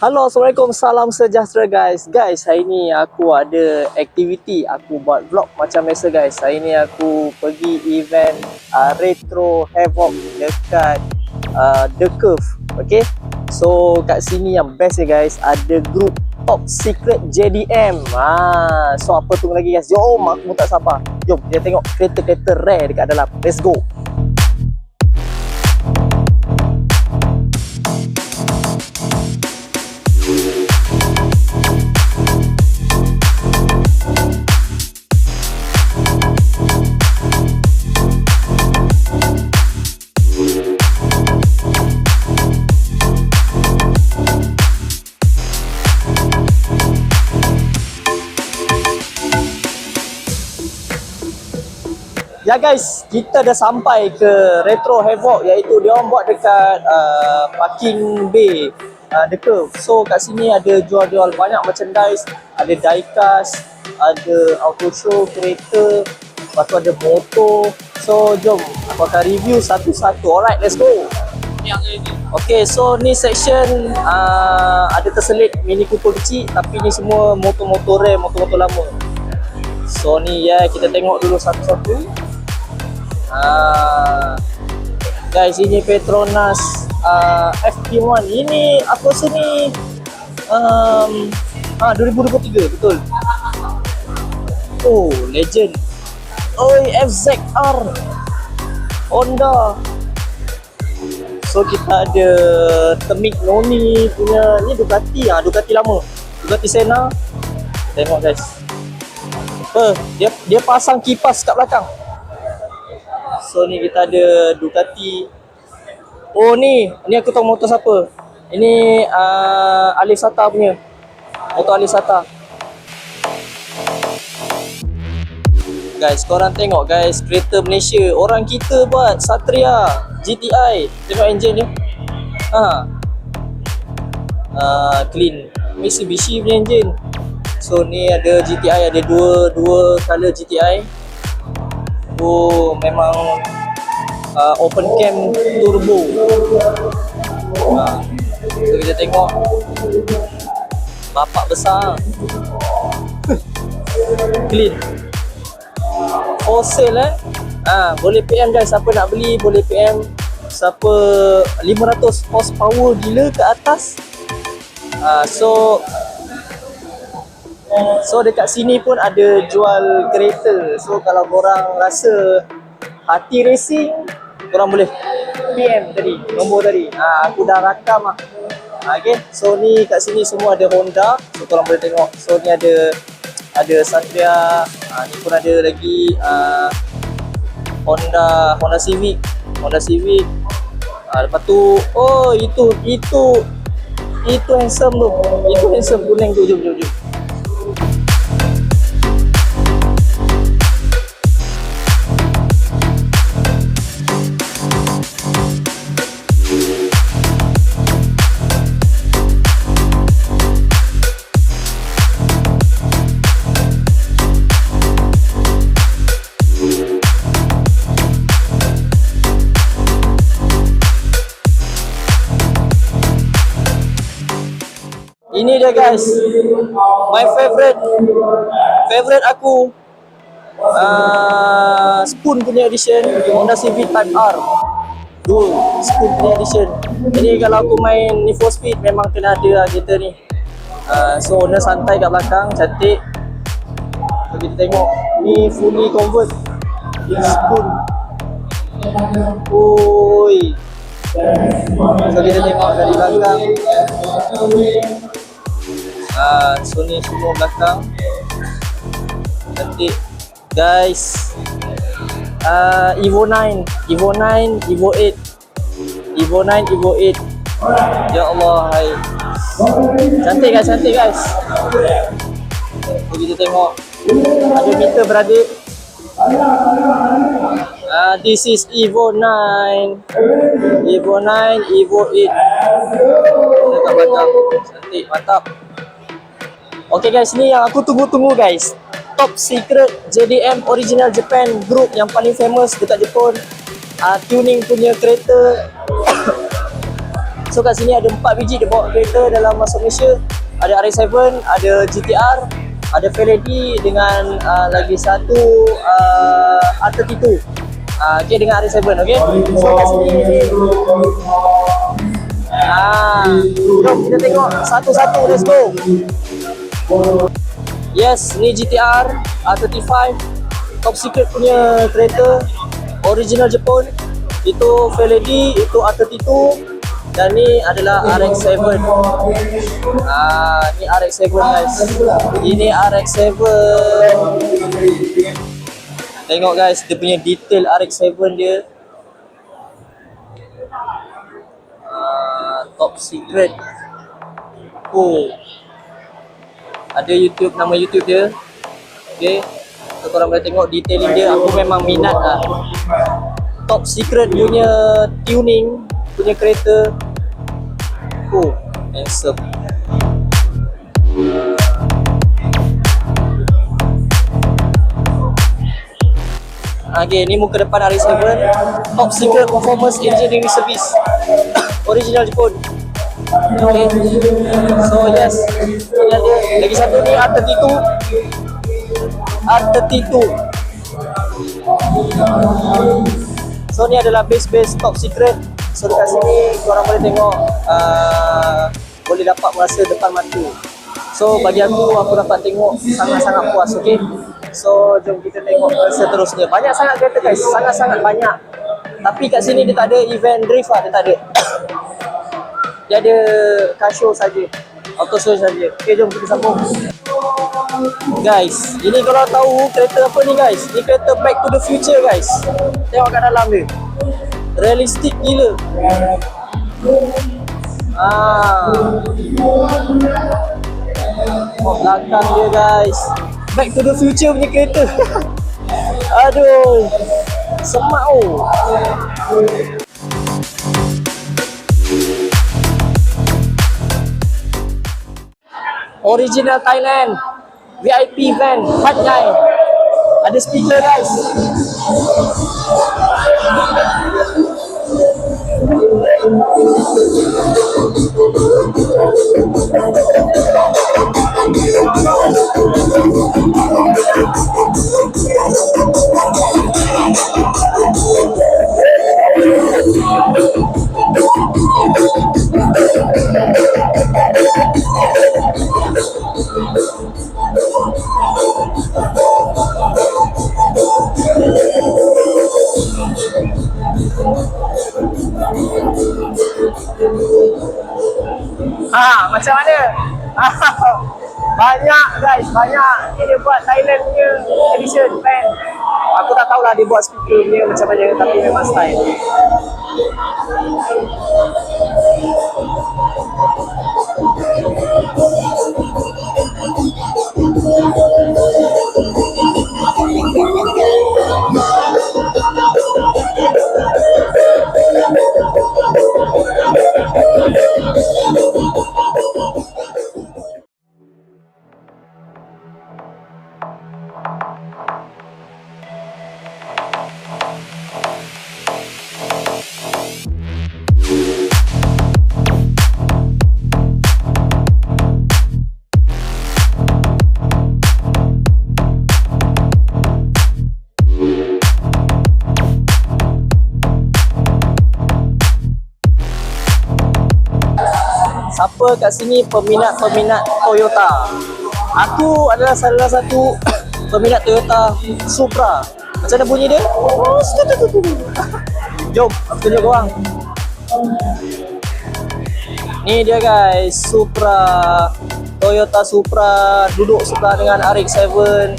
Halo, Assalamualaikum, salam sejahtera guys. Guys, hari ni aku ada aktiviti. Aku buat vlog macam biasa guys. Hari ni aku pergi event Retro Havoc dekat The Curve. Okay, so kat sini yang best ni guys, ada grup Top Secret JDM. So apa tunggu lagi guys? Jom, aku pun tak sabar. Jom kita tengok kereta-kereta rare dekat dalam. Let's go. Ya guys, kita dah sampai ke Retro Havoc, iaitu dia orang buat dekat parking bay The Curve. So kat sini ada jual-jual banyak merchandise, ada diecast, ada auto show kereta, lepas tu ada motor. So jom aku akan review satu-satu. Alright, let's go. Okay, so ni section ada terselit Mini Cooper kecil, tapi ni semua motor-motor rare, motor-motor lama. So ni ya, kita tengok dulu satu-satu. Guys, ini Petronas FP1. Ini aku rasa ni 2023, betul. Oh, legend. Oi, FZR Honda. So kita ada Temik Noni punya. Ni Ducati, Ducati lama, Ducati Senna. Tengok guys, dia pasang kipas kat belakang. So ni kita ada Ducati. Oh ni aku tahu motor siapa. Ini Alisata punya. Motor Alisata. Guys, korang tengok guys, kereta Malaysia. Orang kita buat Satria GTI. Tengok enjin dia. Clean. Mitsubishi punya enjin. So ni ada GTI, ada dua color GTI. Oh, memang open cam turbo. So kita tengok bapak besar. Clean. For sale boleh PM guys, siapa nak beli boleh PM. Siapa 500 horsepower gila ke atas. So dekat sini pun ada jual kereta. So kalau korang rasa hati racing, korang boleh PM tadi, nombor tadi. Aku dah rakam lah. Okay, so ni kat sini semua ada Honda. So korang boleh tengok. So ni ada Satria. Ni pun ada lagi Honda Civic. Lepas tu, oh itu handsome tu. Itu handsome kuning tu. Jom. Ini dia guys, my favorite aku, Spoon punya edition, Honda Civic Type R Dual Spoon punya edition. Jadi kalau aku main Need for Speed memang kena ada kereta ni. So owner santai kat belakang, cantik. So kita tengok, ni fully convert Spoon. Oi. So kita tengok dari belakang. So ni semua belakang cantik guys. Evo 9, Evo 8. Ya Allah, hai. Cantik guys. So kita tengok, ada meter beradik. This is Evo 9, Evo 8. Dekat belakang, cantik, mantap. Okay guys, ni yang aku tunggu-tunggu guys. Top Secret JDM Original Japan Group yang paling famous dekat Jepun. Tuning punya kereta. So kat sini ada 4 biji dia bawa kereta dalam masa Malaysia. Ada RX-7, ada GTR, ada Feledy dengan lagi satu R32. Okay, dengan RX-7, okay. So kat sini ni jom kita tengok satu-satu, let's go. Yes, ni GTR R35, top secret punya kereta, original Jepun. Itu Feledy, itu R32, dan ni adalah RX-7. Ni RX-7 guys. Ini RX-7. Tengok guys, dia punya detail RX-7 dia. Top secret. Ada YouTube, nama YouTube dia. Okay, so korang boleh tengok detailing dia. Aku memang minat lah. Top secret punya tuning punya kereta. Handsome. Okay, ni muka depan RX-7. Top secret performance engineering service. Original Jepun. Okay, so yes, ini ada lagi satu ni R32. So ni adalah base top secret. So dekat sini korang boleh tengok, boleh dapat merasa depan mata. So bagi aku dapat tengok sangat-sangat puas. Okay, so jom kita tengok seterusnya. Banyak sangat kereta guys, sangat-sangat banyak. Tapi kat sini dia tak ada event drift lah, dia tak ada. Dia ada car show saja, auto show saja. Okay, jom kita sambung. Guys, ini kalau tahu kereta apa ni guys, ni kereta Back to the Future guys. Tengok kat dalam dia, realistik gila. Belakang dia guys, Back to the Future punya kereta. Aduh, semak Original Thailand VIP van Hat Nyai. Ada speaker guys. Macam mana? Banyak guys, banyak. Ni dia buat Thailand punya edition van. Aku tak tahulah dia buat speaker punya macam mana, tapi memang style. Siapa kat sini peminat Toyota? Aku adalah salah satu peminat Toyota Supra. Macam mana bunyi dia? Jom, aku tunjuk korang. Ni dia guys, Supra. Toyota Supra duduk sebelah dengan RX-7.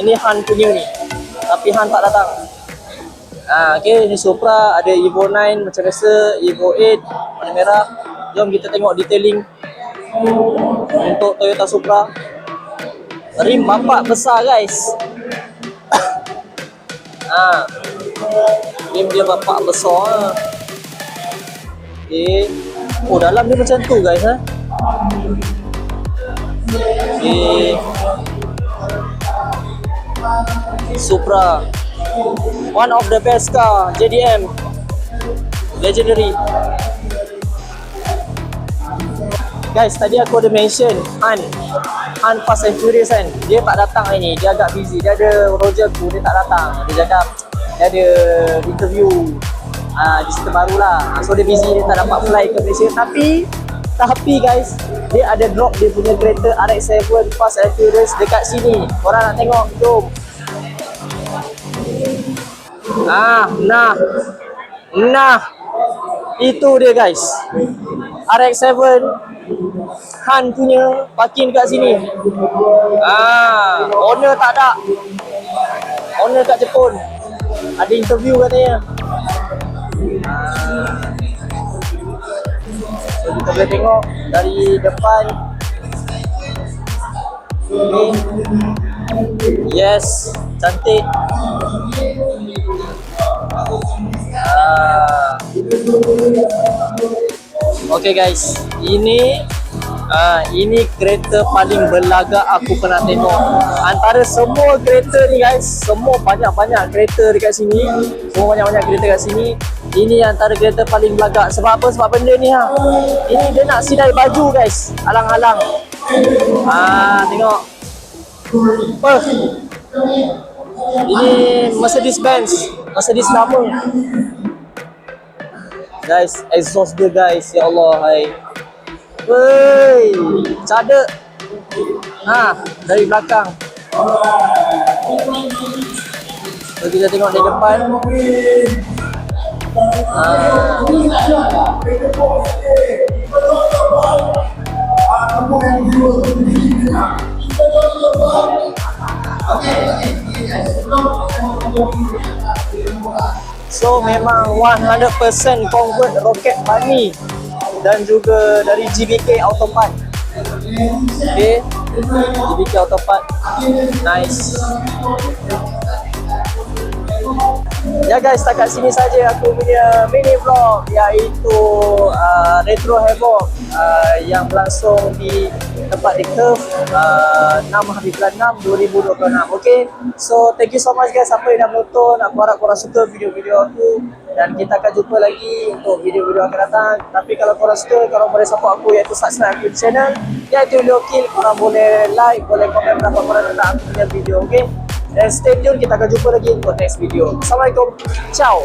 Ini Han punya ni, tapi Han tak datang. Okay, ni Supra. Ada Evo 9 macam biasa, Evo 8 warna merah. Jom kita tengok detailing untuk Toyota Supra. Rim bapak besar guys. Rim dia bapak besar. Okay. Dalam dia macam tu guys. Okay. Supra, one of the best car, JDM, legendary. Guys, tadi aku ada mention Han Fast and Furious kan. Dia tak datang hari ni. Dia agak busy. Dia ada Roger tu, dia tak datang. Dia cakap dia ada interview di City Baru lah. So dia busy, dia tak dapat fly ke Malaysia. Tapi guys, dia ada drop dia punya kereta RX-7 Fast and Furious dekat sini. Korang nak tengok? Jom. Nah, itu dia guys. RX-7 Han punya parking dekat sini. Owner tak ada. Owner kat Jepun. Ada interview katanya. So kita boleh tengok dari depan. Ni. Yes, cantik. Okay guys, ini kereta paling berlagak aku pernah tengok. Antara semua kereta ni guys, semua banyak-banyak kereta dekat sini. Semua banyak-banyak kereta kat sini. Ini antara kereta paling berlagak. Sebab apa? Sebab benda ni ini dia nak sidai baju guys. Alang-alang. Tengok. Ini Mercedes-Benz. Mercedes lama. Guys, exhaust dia guys. Ya Allah, hai. Wey, cadek. Dari belakang. So, kita tengok dari depan. So memang 100% convert roket bunny dan juga dari GBK Autopart. Okay, GBK Autopart. Nice. Ya guys, setakat sini saja aku punya mini vlog, iaitu Retro Havoc yang berlangsung di tempat di Curve 6 hari bulan 6 2026. Okay, so thank you so much guys siapa yang dah menonton. Aku harap korang suka video-video aku dan kita akan jumpa lagi untuk video-video akan datang. Tapi kalau korang suka, korang boleh support aku iaitu subscribe aku di channel iaitu Leo Kill. Korang boleh like, boleh komen berapa korang tentang aku punya video. Okay, dan stay tune, kita akan jumpa lagi untuk next video. Assalamualaikum, ciao.